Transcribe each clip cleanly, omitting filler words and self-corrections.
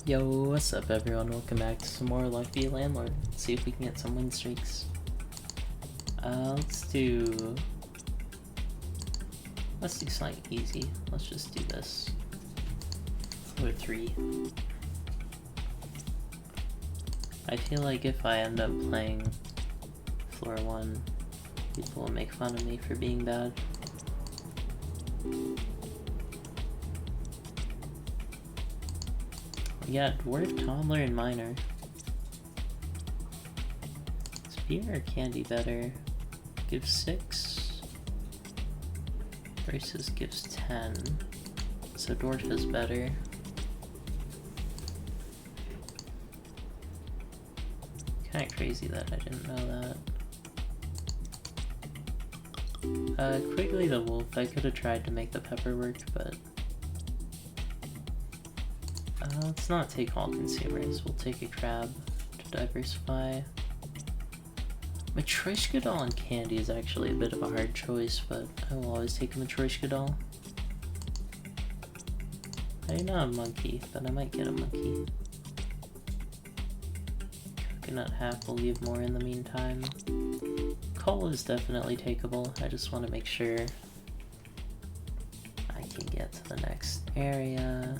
Yo, what's up everyone? Welcome back to some more Luck via Landlord. Let's see if we can get some win streaks. Let's do something easy. Let's just do this. Floor 3. I feel like if I end up playing floor 1, people will make fun of me for being bad. Yeah, Dwarf, Toddler, and Minor. Is beer or candy better? Gives 6 versus gives 10. So Dwarf is better. Kinda crazy that I didn't know that. Quickly the Wolf. I could have tried to make the Pepper work, but let's not take all consumers. We'll take a Crab to diversify. Matryoshka doll and candy is actually a bit of a hard choice, but I will always take a Matryoshka doll. I do not have a monkey, but I might get a monkey. Coconut half will leave more in the meantime. Coal is definitely takeable. I just want to make sure I can get to the next area.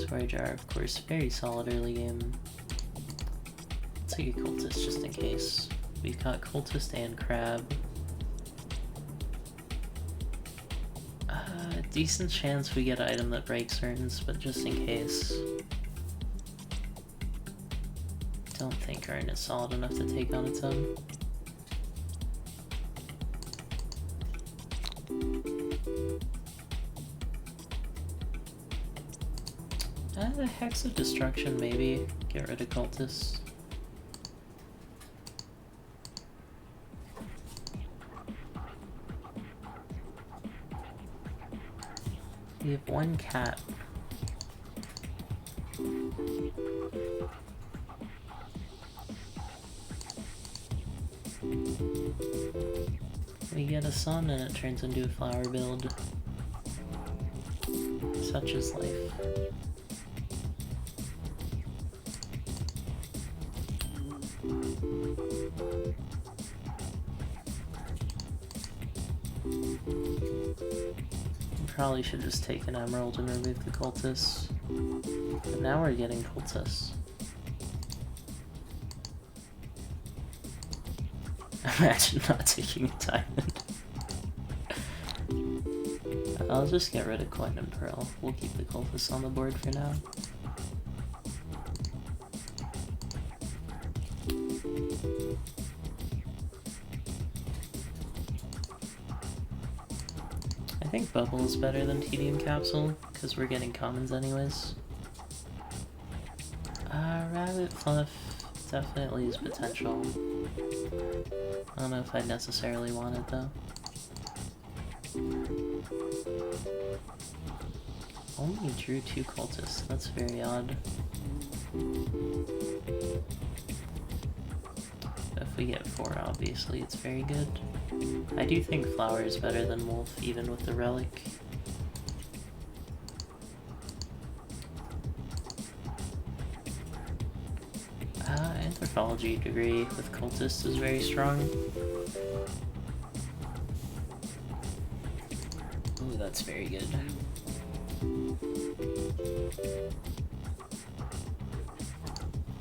Swear jar, of course, very solid early game. Let's take a Cultist just in case. We've got Cultist and Crab. Decent chance we get an item that breaks urns, but just in case. Don't think urn is solid enough to take on its own. Hex of Destruction, maybe. Get rid of Cultists. We have one cat. We get a sun and it turns into a flower build. Such is life. Probably should just take an emerald and remove the cultists. But now we're getting cultists. Imagine not taking a diamond. I'll just get rid of coin and pearl. We'll keep the cultists on the board for now. I think Bubble is better than Tedium Capsule, because we're getting commons anyways. Rabbit Fluff definitely is potential. I don't know if I necessarily want it though. Only drew 2 cultists, that's very odd. If we get 4, obviously it's very good. I do think Flower is better than Wolf, even with the Relic. Anthropology degree with Cultist is very strong. Ooh, that's very good.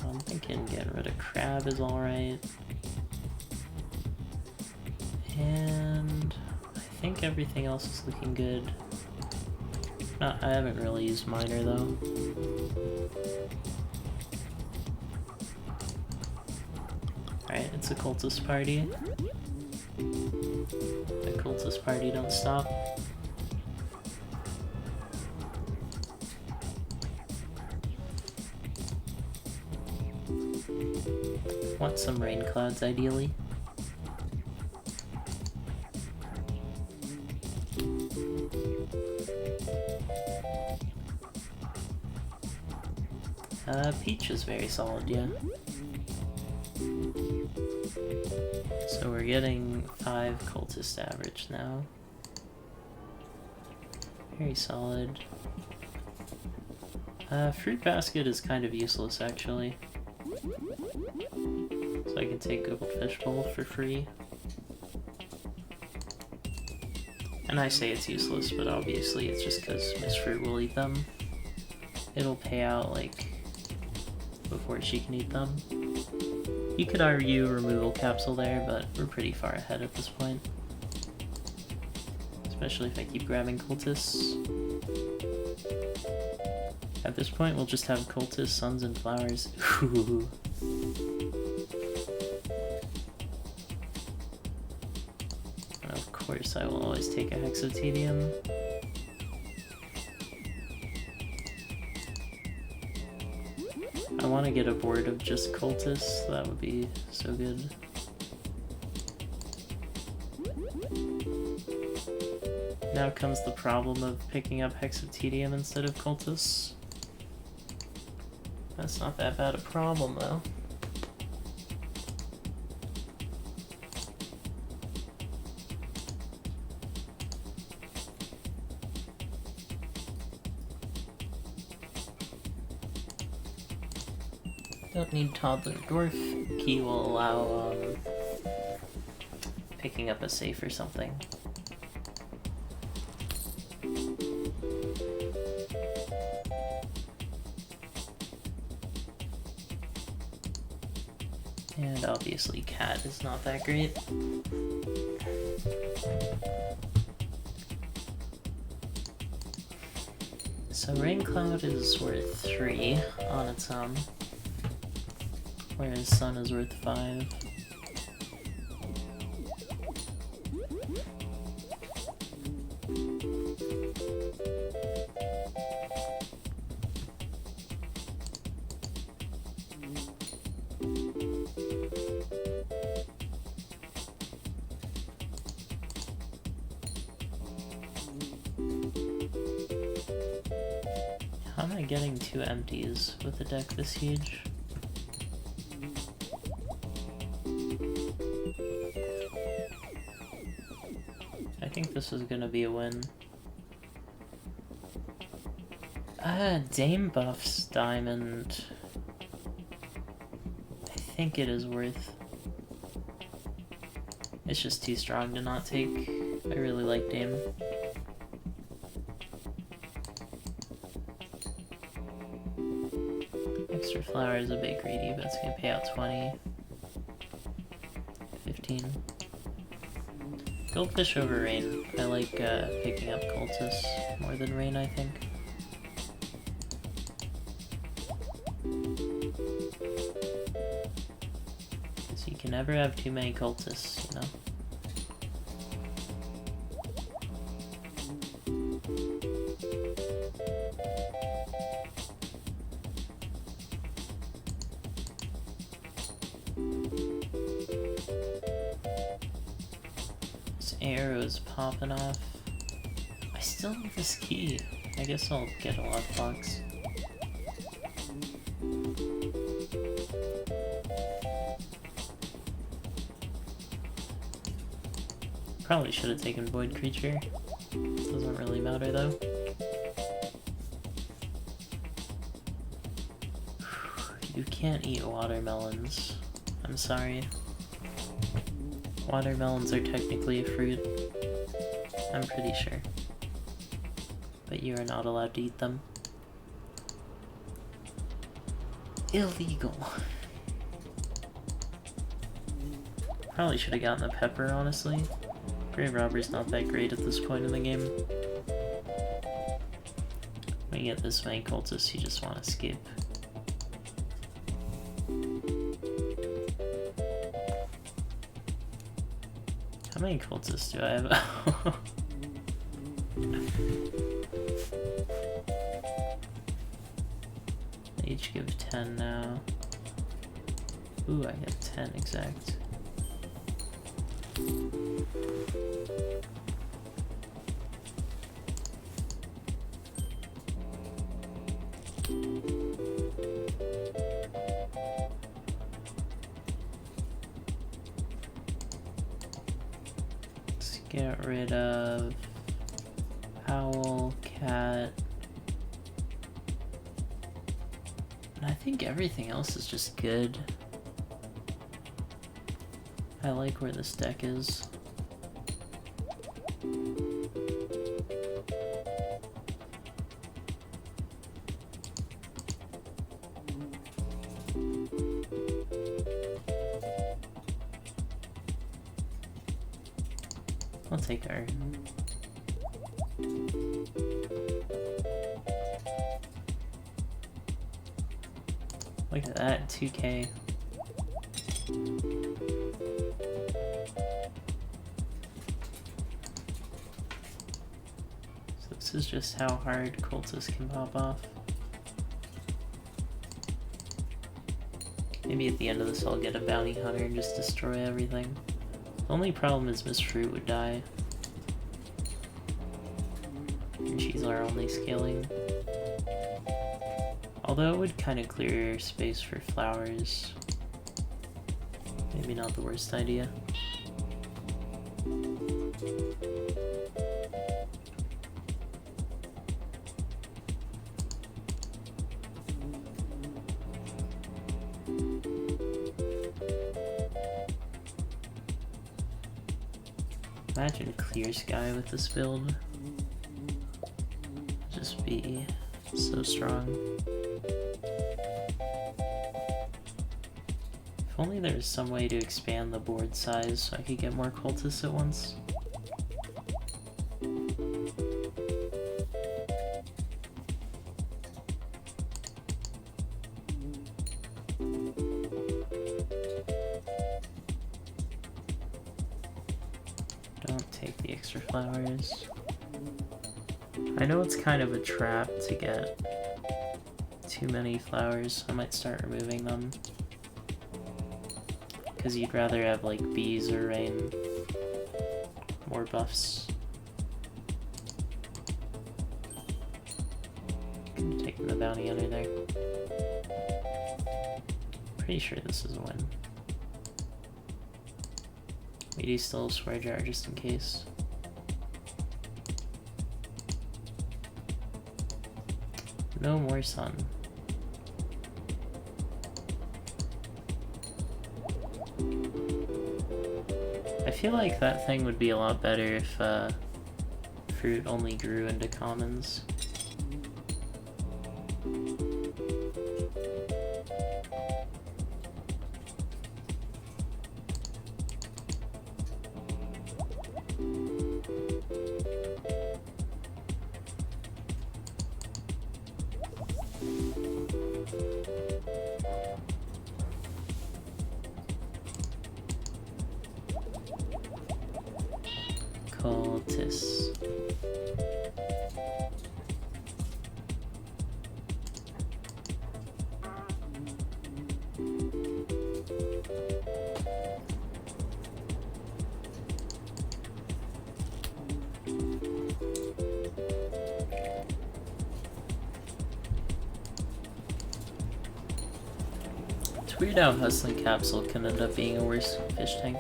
I'm thinking getting rid of Crab is alright. And I think everything else is looking good. I haven't really used Minor though. Alright, it's a cultist party. The cultist party don't stop. Want some rain clouds ideally. Peach is very solid, yeah. So we're getting 5 cultist average now. Very solid. Fruit basket is kind of useless, actually. So I can take goldfish bowl for free. And I say it's useless, but obviously it's just because Miss Fruit will eat them. It'll pay out, like, before she can eat them. You could argue removal capsule there, but we're pretty far ahead at this point. Especially if I keep grabbing cultists. At this point, we'll just have cultists, suns, and flowers. Ooh. And of course, I will always take a hexotedium. I want to get a board of just cultists. That would be so good. Now comes the problem of picking up hexotedium instead of cultists. That's not that bad a problem, though. Don't need toddler dwarf. Key will allow picking up a safe or something. And obviously cat is not that great. So Rain Cloud is worth 3 on its own, whereas Sun is worth 5. How am I getting 2 empties with a deck this huge? I think this is gonna be a win. Dame buffs diamond. I think it is worth. It's just too strong to not take. I really like Dame. Extra flower is a bit greedy, but it's gonna pay out 20. 15. Goldfish over Rain. I like picking up cultists more than Rain, I think. So you can never have too many cultists, you know? Arrows popping off. I still need this key. I guess I'll get a lockbox. Probably should have taken Void Creature. Doesn't really matter though. You can't eat watermelons. I'm sorry. Watermelons are technically a fruit. I'm pretty sure. But you are not allowed to eat them. Illegal. Probably should have gotten the pepper, honestly. Grave Robber's not that great at this point in the game. When you get this many cultists, you just want to skip. How many cultists do I have? They each give 10 now. Ooh, I get 10 exact. Get rid of Owl, Cat, And I think everything else is just good. I like where this deck is. I'll take her. Look at that, 2K. So this is just how hard Cultists can pop off. Maybe at the end of this I'll get a bounty hunter and just destroy everything. The only problem is Miss Fruit would die. And she's our only scaling. Although it would kind of clear space for flowers. Maybe not the worst idea. Imagine clear sky with this build. Just be so strong. If only there was some way to expand the board size so I could get more cultists at once. Don't take the extra flowers. I know it's kind of a trap to get too many flowers. I might start removing them. Because you'd rather have like bees or rain. More buffs. Taking the bounty under there. Pretty sure this is a win. We do still have Swear Jar just in case. No more sun. I feel like that thing would be a lot better if fruit only grew into commons. Cultists. It's weird how Hustling Capsule can end up being a worse fish tank.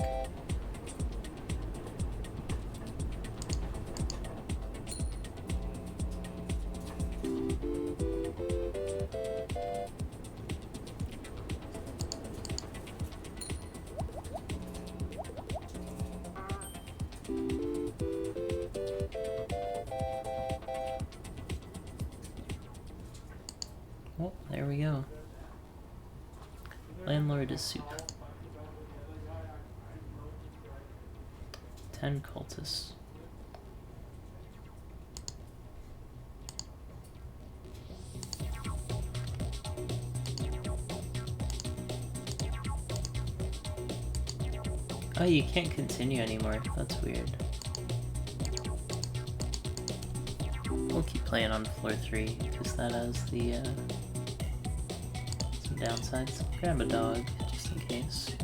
Oh, there we go. Landlord is soup. 10 cultists. Oh, you can't continue anymore. That's weird. We'll keep playing on floor 3, because that has the, some downsides. Grab a dog, just in case.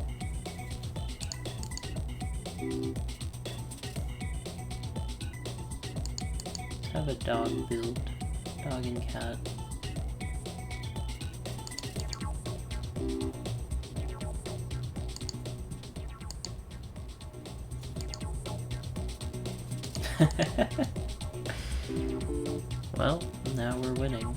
Let's have a dog build. Dog and cat. Well, now we're winning.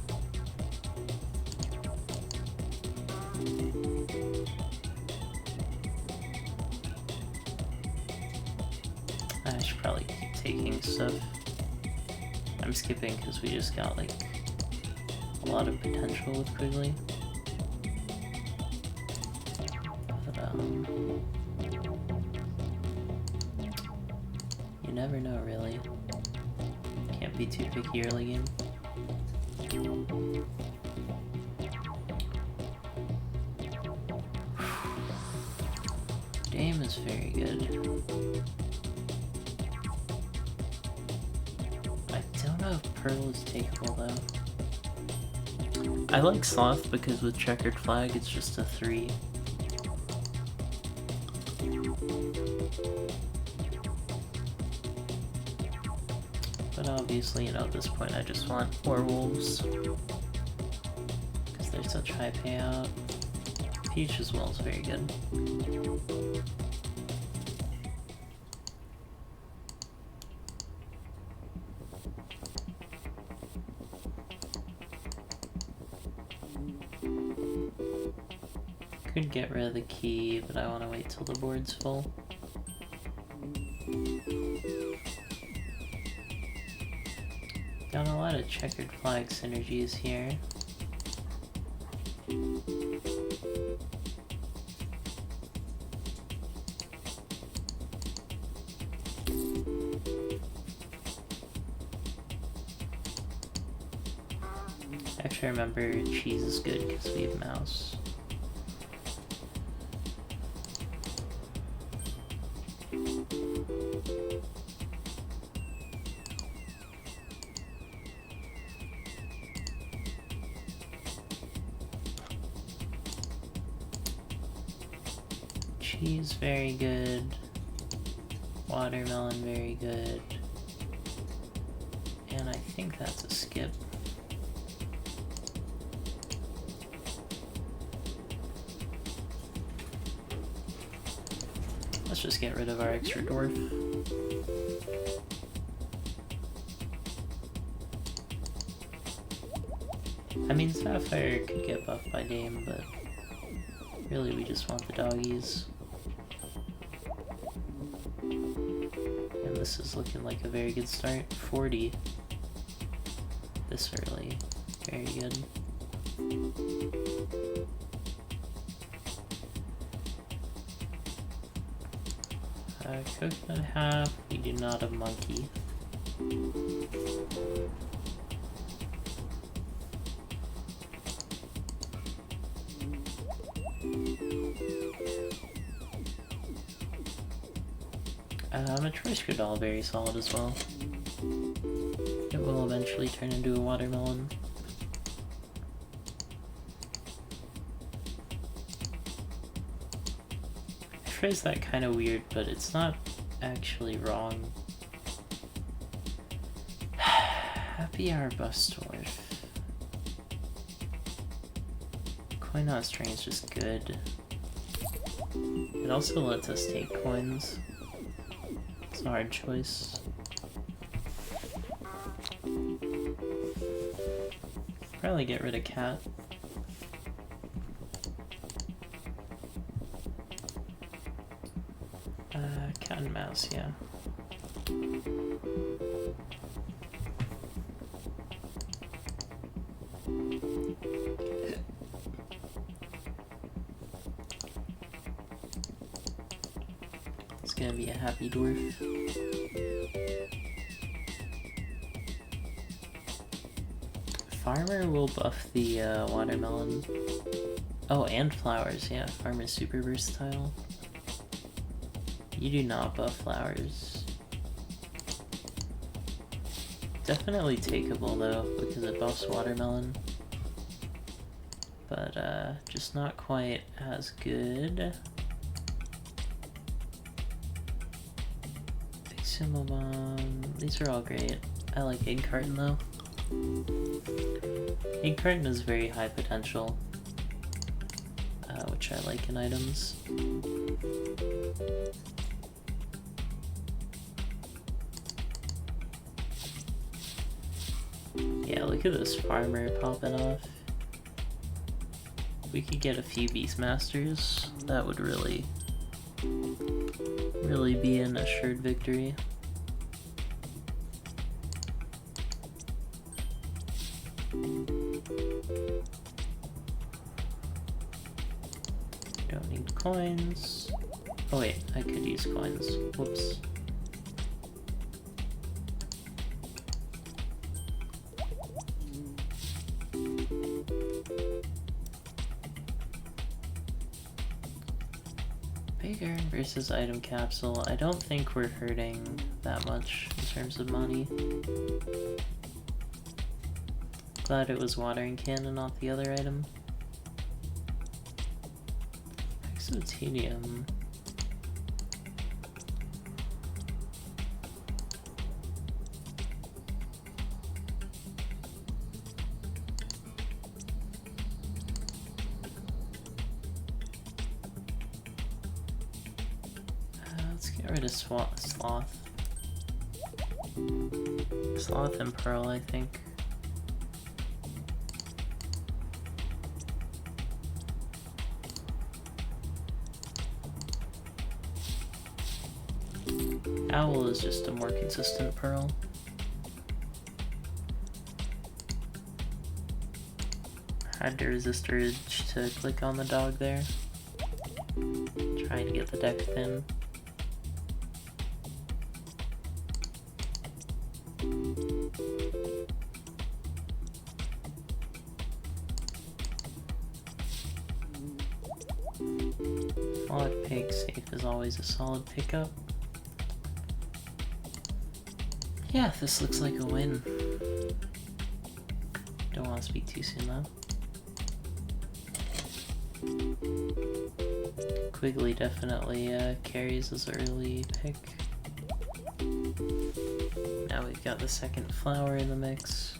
I should probably keep taking stuff. I'm skipping because we just got like a lot of potential with Quigley. But you never know really. Can't be too picky early game. Game is very good. I don't know if Pearl is takeable though. I like Sloth because with Checkered Flag it's just a 3. But obviously, you know, at this point I just want more wolves. Because they're such high payout. Peach as well is very good. Could get rid of the key, but I want to wait till the board's full. Got a lot of Checkered Flag synergies here. Actually, remember cheese is good because we have mouse. Cheese very good. Watermelon very good. And I think that's a skip. Let's just get rid of our extra dwarf. I mean, Sapphire could get buffed by Dame, but really we just want the doggies. And this is looking like a very good start. 40 this early. Very good. Coconut half, we do not have monkey. A choice good all very solid as well. It will eventually turn into a watermelon. I phrased that kind of weird, but it's not actually wrong. Happy Hour Bust Dwarf. Coin on string is just good. It also lets us take coins. It's a hard choice. Probably get rid of cat. Cat and mouse, yeah. It's gonna be a happy dwarf. Farmer will buff the watermelon. Oh, and flowers, yeah. Farmer's super versatile. You do not buff flowers. Definitely takeable though, because it buffs watermelon. But just not quite as good. Big Symbol Bomb. These are all great. I like Egg Carton though. Egg Carton is very high potential, which I like in items. Yeah, look at this farmer popping off. We could get a few Beastmasters. That would really be an assured victory. Don't need coins. Oh wait, I could use coins. Whoops. Bigger versus item capsule. I don't think we're hurting that much in terms of money. Glad it was watering can and not the other item. Exotenium. Let's get rid of Sloth. Sloth and Pearl, I think. Owl is just a more consistent Pearl. Had to resist urge to click on the dog there. Trying to get the deck thin. Solid pig safe is always a solid pickup. Yeah, this looks like a win. Don't want to speak too soon though. Quigley definitely carries as an early pick. Now we've got the second flower in the mix.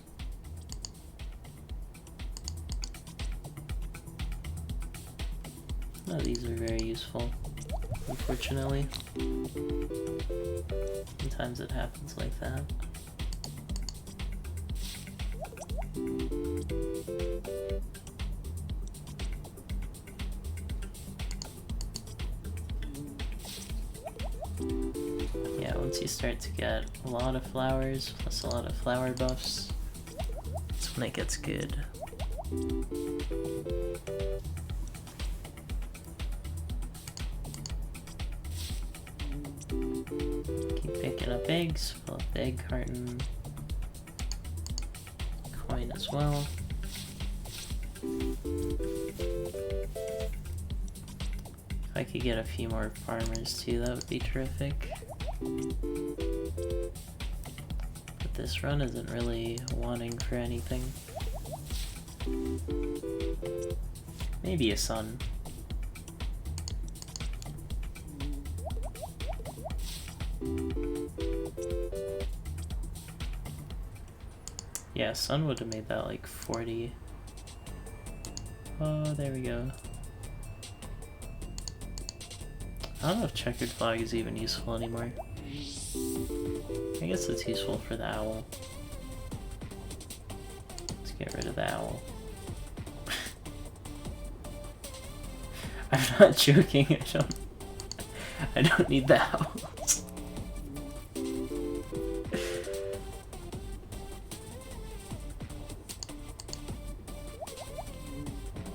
Oh, these are very useful, unfortunately. Sometimes it happens like that. Yeah, once you start to get a lot of flowers, plus a lot of flower buffs, that's when it gets good. Picking up eggs, fill up the egg carton, coin as well. If I could get a few more farmers too, that would be terrific. But this run isn't really wanting for anything. Maybe a sun. Yeah, sun would have made that like 40. Oh, there we go. I don't know if checkered flag is even useful anymore. I guess it's useful for the owl. Let's get rid of the owl. I'm not joking, I don't need the owls.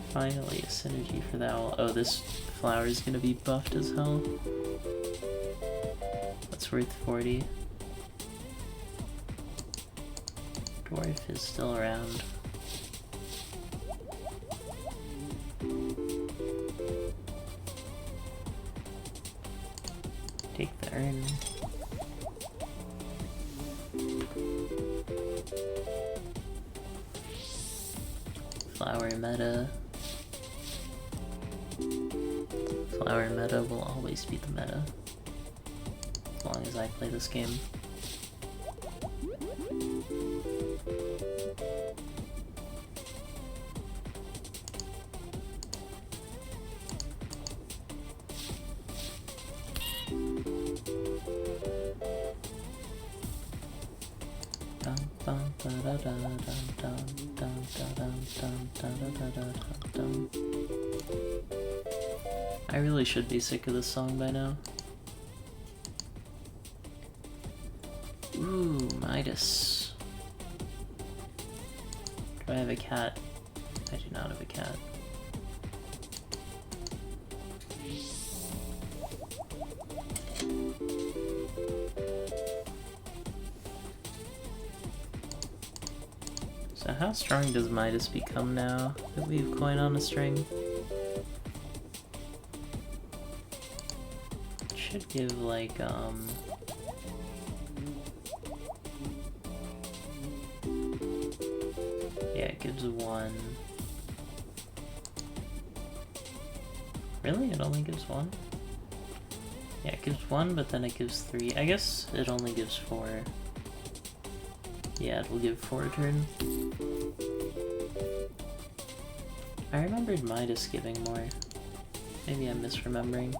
Finally, a synergy for the owl. Oh, this flower is gonna be buffed as hell. That's worth 40. Dwarf is still around. Take the urn. Flower meta. Flower meta will always be the meta, as long as I play this game. Dum dum da da da dum dum dum dum dum dum dum dum dum dum. I really should be sick of this song by now. Ooh, Midas. Do I have a cat? I do not have a cat. So how strong does Midas become now that we have coin on a string? It should give like yeah, it gives 1. Really? It only gives 1? Yeah, it gives 1, but then it gives 3. I guess it only gives 4. Yeah, it will give 4 a turn. I remembered Midas giving more. Maybe I'm misremembering.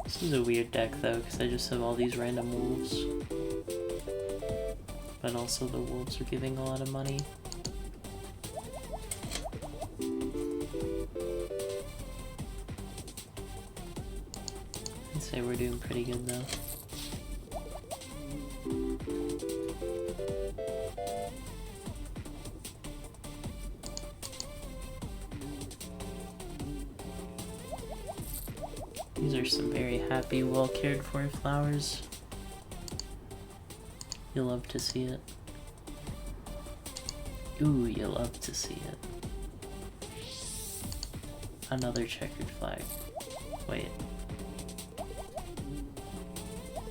This is a weird deck though, because I just have all these random wolves. But also the wolves are giving a lot of money. I'd say we're doing pretty good though. These are some very happy, well cared for flowers. You'll love to see it. Ooh, you'll love to see it. Another checkered flag. Wait.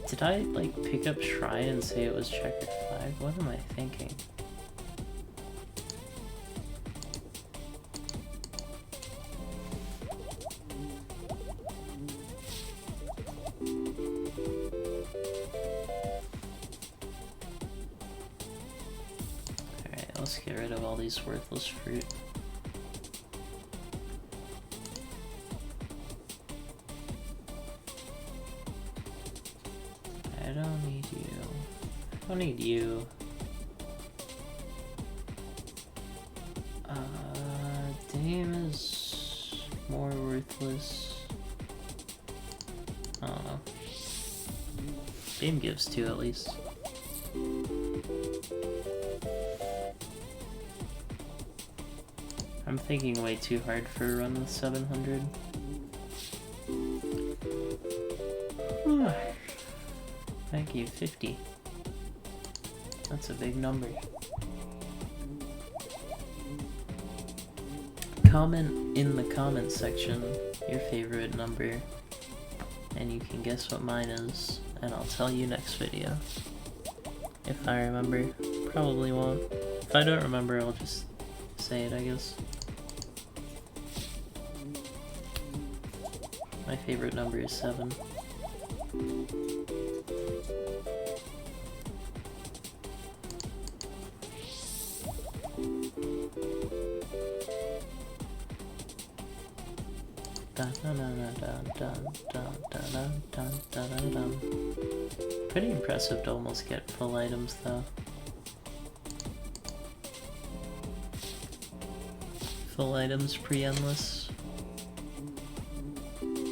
Did I, like, pick up Shrine and say it was checkered flag? What am I thinking? Alright, let's get rid of all these worthless fruit. I don't need you. I don't need you. Dame is more worthless. I don't know. Dame gives 2 at least. I'm thinking way too hard for a run with 700. Thank you, 50. That's a big number. Comment in the comments section your favorite number, and you can guess what mine is, and I'll tell you next video. If I remember. Probably won't. If I don't remember, I'll just say it, I guess. My favorite number is 7. Pretty impressive to almost get full items though. Full items pre-endless.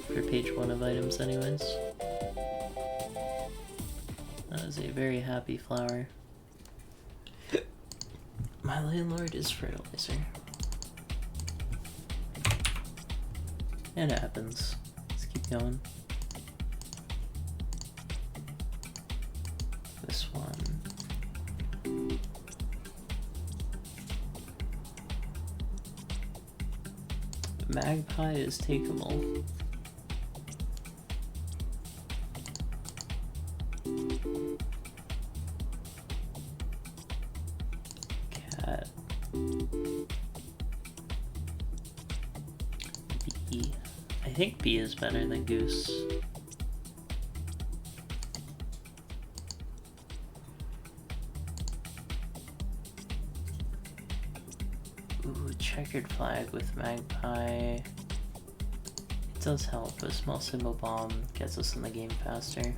For page 1 of items anyways. That is a very happy flower. My landlord is fertilizer. It happens. Let's keep going. This one. Magpie is takeable. Cat. Bee. I think bee is better than goose. Ooh, checkered flag with magpie. does help. A small symbol bomb gets us in the game faster.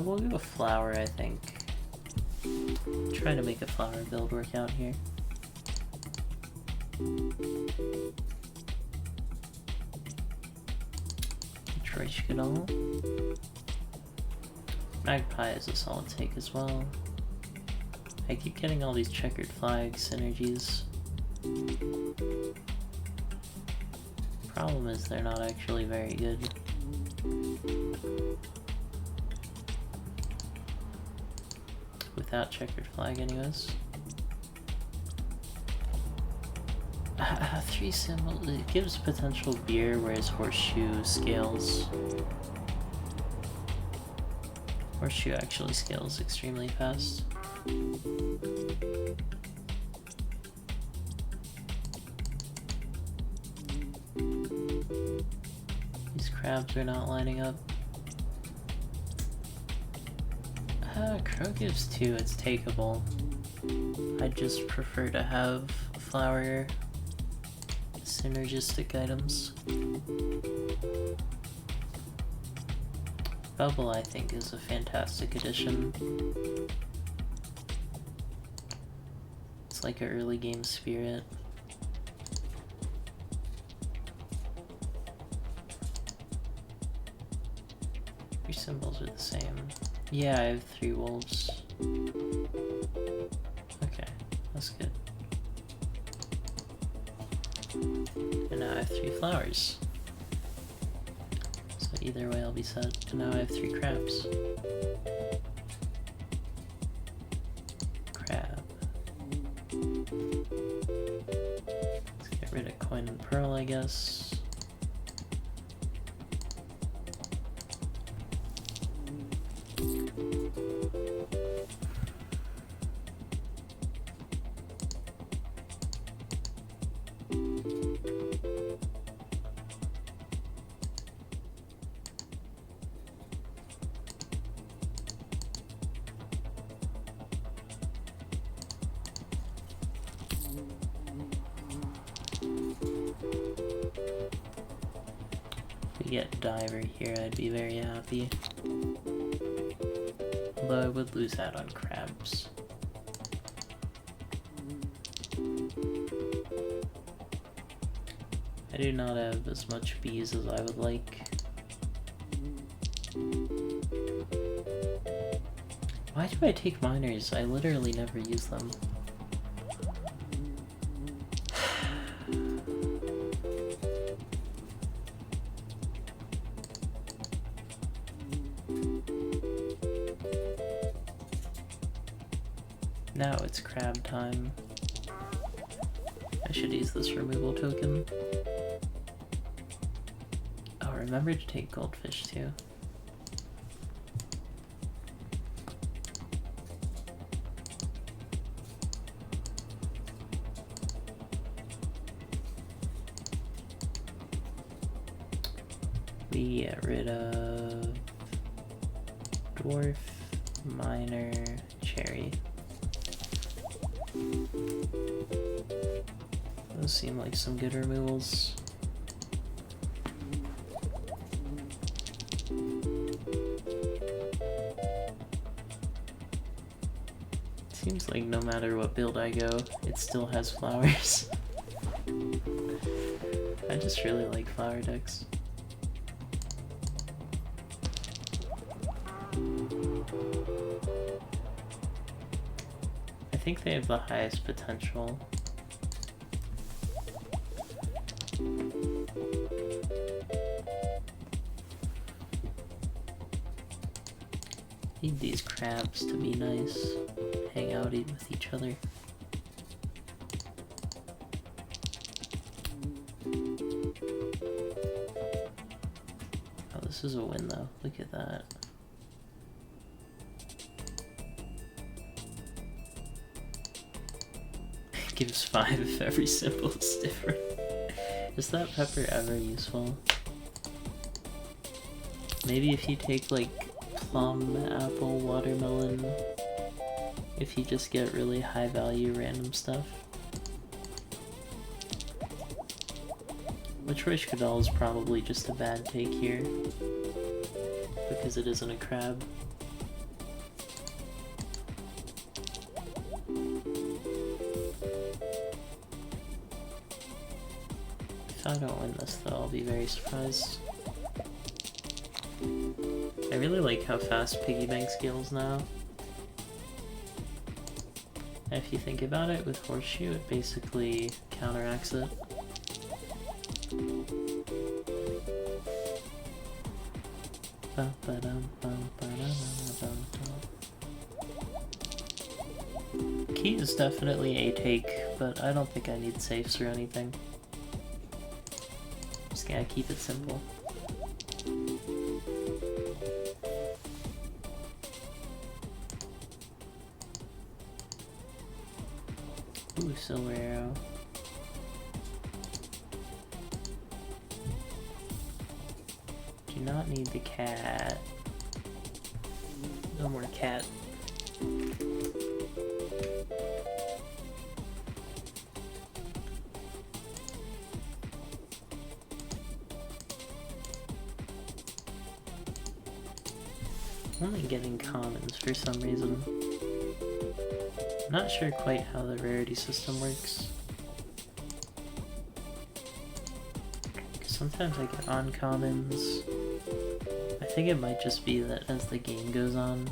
We'll do a flower, I think. Try to make a flower build work out here. Trishkadal. Magpie is a solid take as well. I keep getting all these checkered flag synergies. Problem is they're not actually very good. Without checkered flag anyways. 3 symbols, it gives potential beer, whereas horseshoe scales. Horseshoe actually scales extremely fast. These crabs are not lining up. Crow gives 2, it's takeable. I'd just prefer to have flower synergistic items. Bubble, I think, is a fantastic addition. It's like an early game spirit. Your symbols are the same. Yeah, I have 3 wolves. Okay, that's good. And now I have 3 flowers. So either way I'll be set. And now I have 3 crabs. Crab. Let's get rid of coin and pearl, I guess. Get diver here, I'd be very happy. Although I would lose out on crabs. I do not have as much bees as I would like. Why do I take miners? I literally never use them. Now it's crab time. I should use this removal token. Oh, remember to take goldfish too. We get rid of dwarf, miner, cherry. Those seem like some good removals. Seems like no matter what build I go, it still has flowers. I just really like flower decks. I think they have the highest potential. Need these crabs to be nice, hang out, eat with each other. Oh, this is a win though, look at that. It gives 5 if every symbol is different. Is that pepper ever useful? Maybe if you take like plum, apple, watermelon, if you just get really high value random stuff. Which Wish Cabal is probably just a bad take here, because it isn't a crab. If I don't win this though, I'll be very surprised. I really like how fast piggy bank scales now. And if you think about it, with Horseshoe, it basically counteracts it. Key is definitely a take, but I don't think I need safes or anything. Just gotta keep it simple. Ooh, silver arrow. Do not need the cat. No more cat. I'm only getting commons for some reason. I'm not sure quite how the rarity system works. Sometimes I get uncommons. I think it might just be that as the game goes on,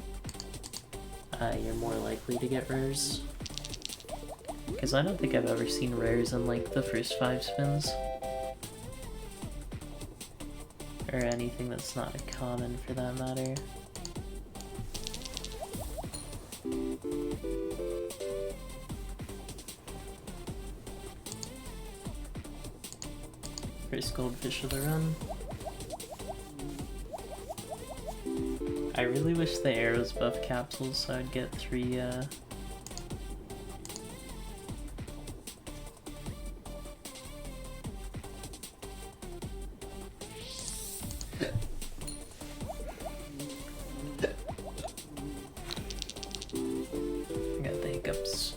you're more likely to get rares. Because I don't think I've ever seen rares in like the first 5 spins. Or anything that's not a common for that matter. First goldfish of the run. I really wish the arrows buff capsules so I'd get 3 got the hiccups.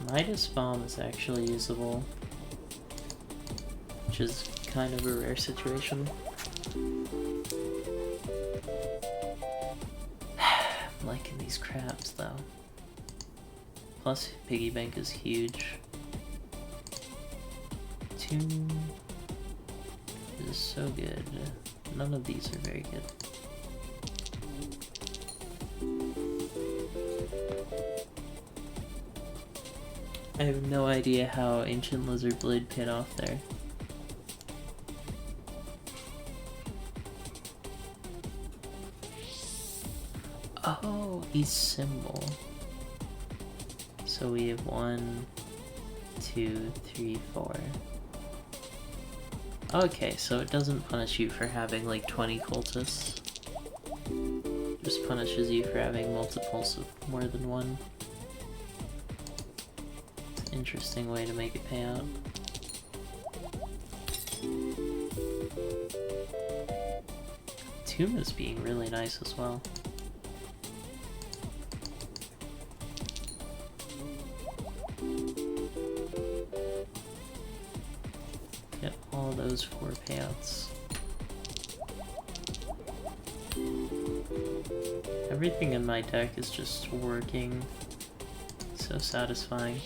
Midas Bomb is actually usable, which is kind of a rare situation. I'm liking these crabs though. Plus, piggy bank is huge. 2 is so good. None of these are very good. I have no idea how Ancient Lizard Blade paid off there. Oh, he's symbol. So we have 1, 2, 3, 4. Okay, so it doesn't punish you for having like 20 cultists. It just punishes you for having multiples of more than 1. It's an interesting way to make it pay out. Tomb is being really nice as well. Get all those 4 payouts. Everything in my deck is just working. So satisfying.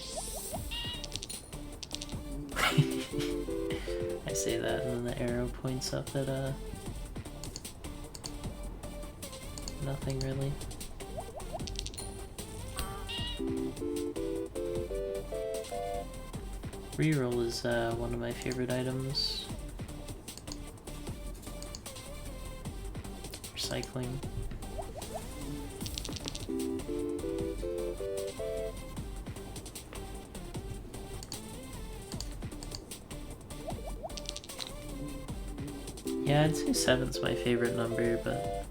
I say that and then the arrow points up at nothing really. Reroll is one of my favorite items. Recycling. Yeah, I'd say 7's my favorite number, but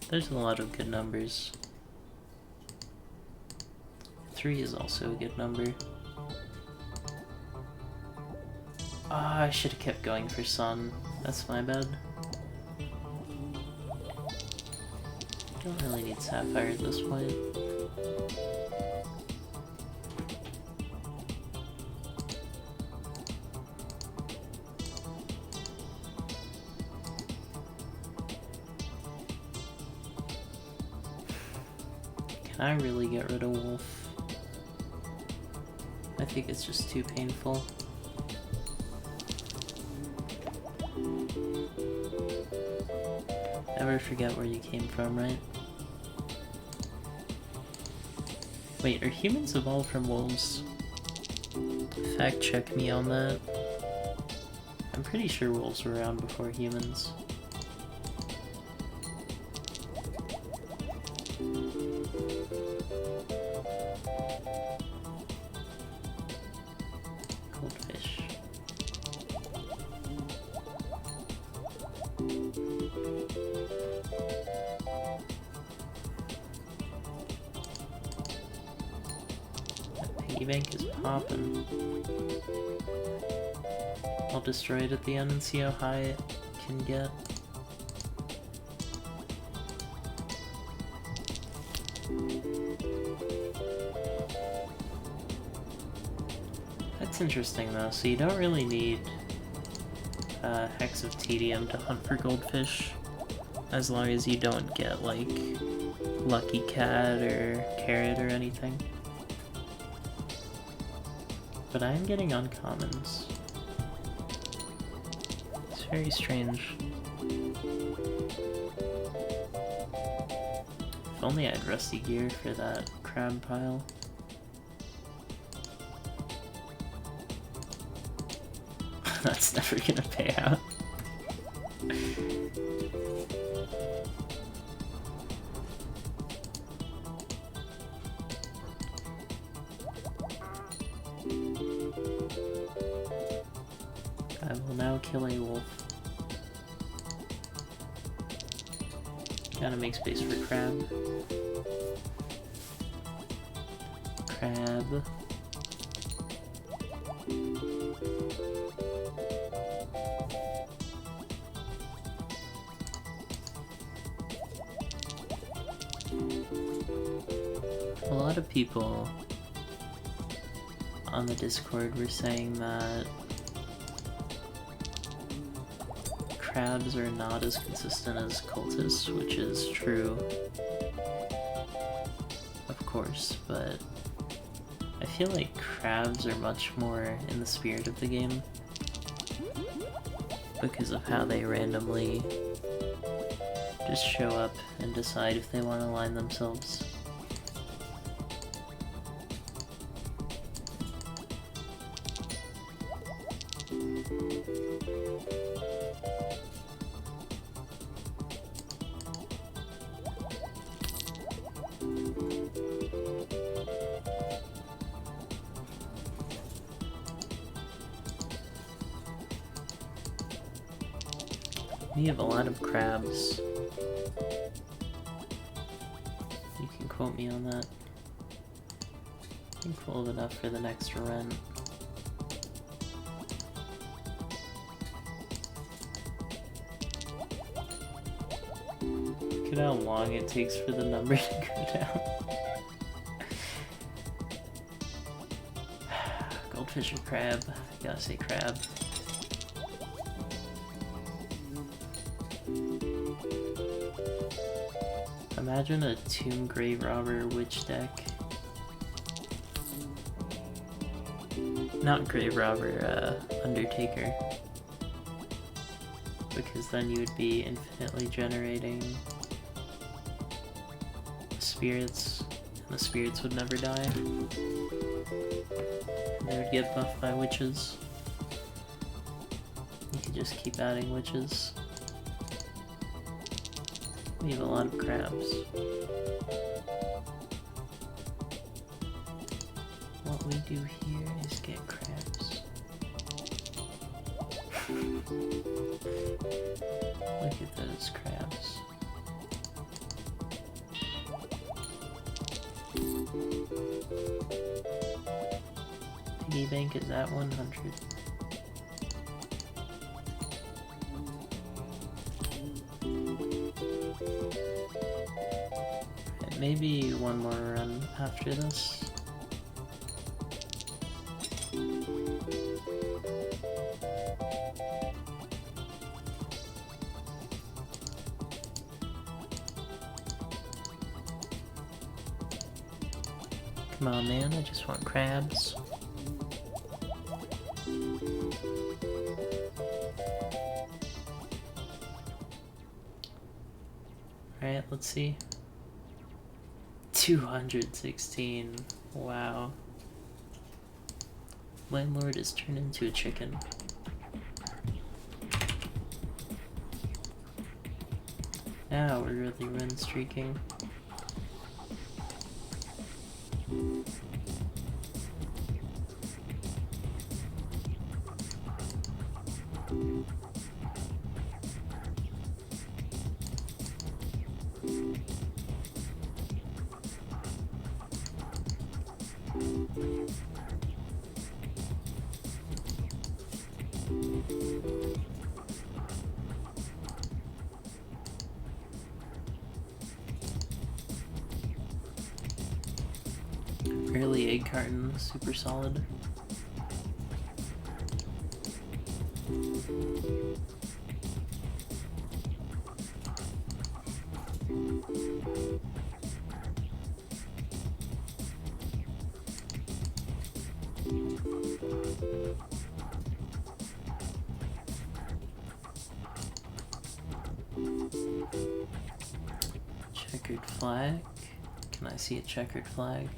there's a lot of good numbers. 3 is also a good number. Ah, I should have kept going for Sun. That's my bad. Don't really need Sapphire at this point. Can I really get rid of Wolf? I think it's just too painful. Never forget where you came from, right? Wait, are humans evolved from wolves? Fact check me on that. I'm pretty sure wolves were around before humans. Goldfish. That piggy bank is popping. I'll destroy it at the end and see how high it can get. That's interesting though, so you don't really need Hex of Tedium to hunt for goldfish, as long as you don't get like Lucky Cat or Carrot or anything. But I am getting uncommons. It's very strange. If only I had rusty gear for that crab pile. That's never gonna pay out. I will now kill a wolf. Gotta make space for crab. Crab. A lot of people on the Discord were saying that crabs are not as consistent as cultists, which is true, of course, but I feel like crabs are much more in the spirit of the game because of how they randomly just show up and decide if they want to align themselves. We have a lot of crabs. You can quote me on that. I think we'll have enough for the next rent. Look at how long it takes for the number to go down. Goldfish or crab? I gotta say crab. Imagine a Tomb Grave Robber Witch deck. Not Grave Robber, Undertaker. Because then you would be infinitely generating spirits, and the spirits would never die. And they would get buffed by witches. You could just keep adding witches. We have a lot of crabs. What we do here is get crabs. Look at those crabs. Piggy bank is at 100. Maybe one more run after this. Come on, man, I just want crabs. Alright, let's see. 216. Wow. Landlord is turned into a chicken. Now we're really run streaking. Early egg carton, super solid. Checkered flag. Can I see a checkered flag?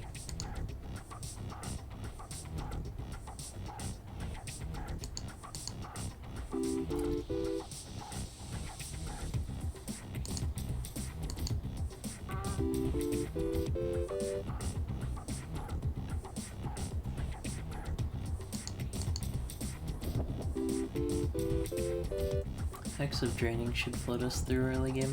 Effects of draining should float us through early game.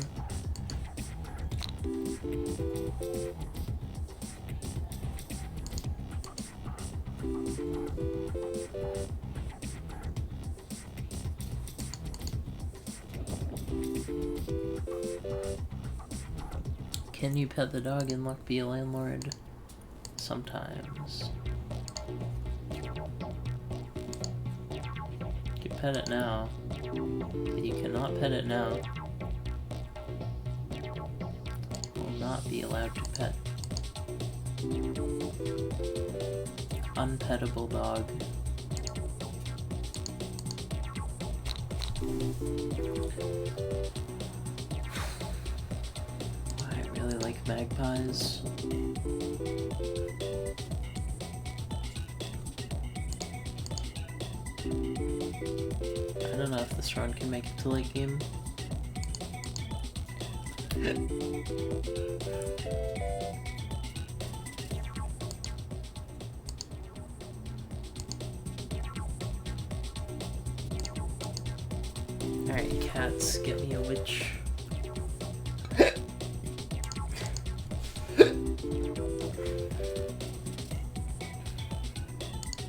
Can you pet the dog and luck be a landlord? Sometimes. You can pet it now, but you cannot pet it now. Will not be allowed to pet. Unpettable dog. I really like magpies. I don't know if this run can make it to late game. Alright, cats, get me a witch.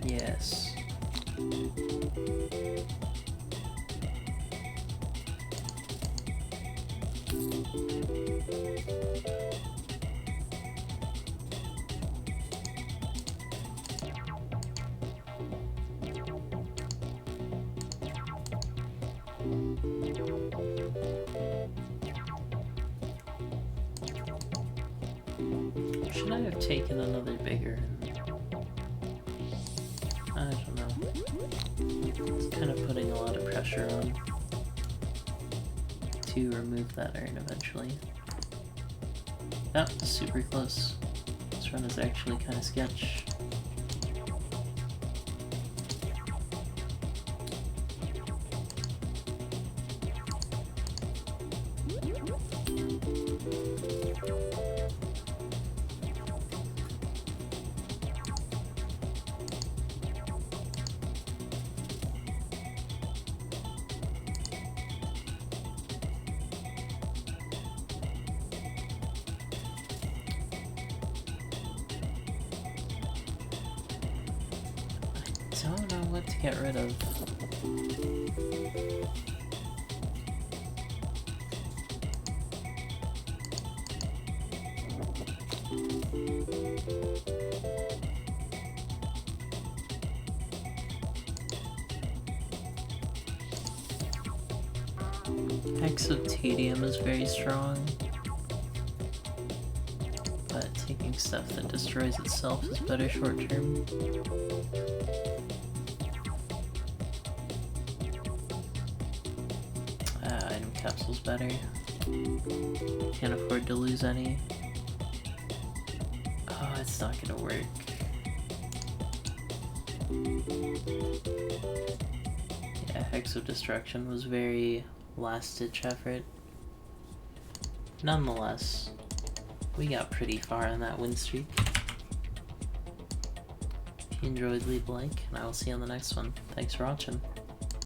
Yes. Should I have taken another bigger? I don't know. It's kind of putting a lot of pressure on to remove that urn eventually. Oh, super close. This run is actually kind of sketch. I don't know what to get rid of. X of Tedium is very strong, but but taking stuff that destroys itself is better short term. Item capsule's better. Can't afford to lose any. Oh, it's not gonna work. Yeah, Hex of Destruction was very last-ditch effort. Nonetheless, we got pretty far on that win streak. If you enjoyed, leave a like, and I will see you on the next one. Thanks for watching.